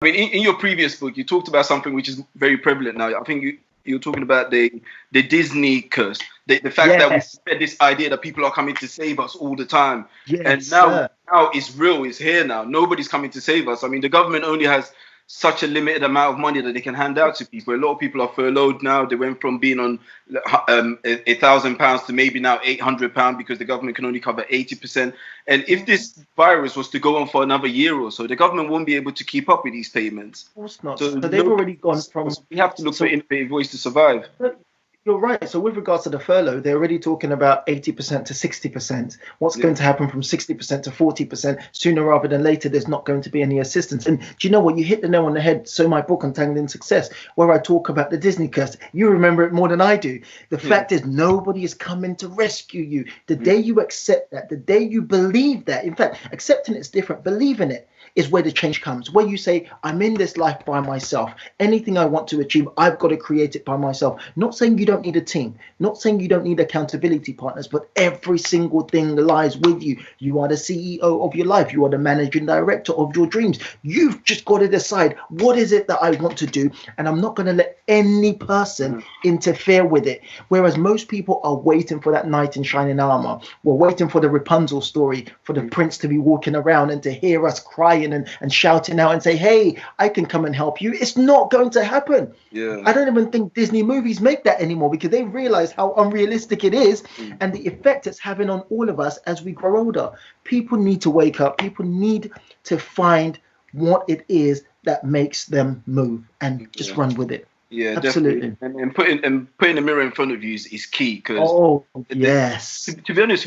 mean, in your previous book, you talked about something which is very prevalent now. I think you're talking about the Disney curse, the fact that we had this idea that people are coming to save us all the time, and now it's real, it's here now. Nobody's coming to save us. I mean, the government only has such a limited amount of money that they can hand out to people. A lot of people are furloughed now. They went from being on £1,000 to maybe now £800 because the government can only cover 80%. And if this virus was to go on for another year or so, the government won't be able to keep up with these payments. Of course not. So they've already gone from... We have to look for innovative ways to survive. You're right. So with regards to the furlough, they're already talking about 80% to 60%. What's going to happen from 60% to 40%? Sooner rather than later, there's not going to be any assistance. And do you know what? You hit the nail on the head. So my book, Untangled in Success, where I talk about the Disney curse, you remember it more than I do. The fact is, nobody is coming to rescue you. The day you accept that, the day you believe that, in fact, accepting it's different, believing it is where the change comes, where you say, I'm in this life by myself. Anything I want to achieve, I've got to create it by myself. Not saying you don't need a team, not saying you don't need accountability partners, but every single thing lies with you. You are the CEO of your life. You are the managing director of your dreams. You've just got to decide, what is it that I want to do? And I'm not going to let any person interfere with it. Whereas most people are waiting for that knight in shining armor. We're waiting for the Rapunzel story, for the prince to be walking around and to hear us crying and shouting out and say, hey, I can come and help you. It's not going to happen. I don't even think Disney movies make that anymore, because they realize how unrealistic it is and the effect it's having on all of us as we grow older. People need to wake up. People need to find what it is that makes them move and just run with it. Yeah, absolutely. Definitely. And putting the mirror in front of you is key, because yes. To be honest with you,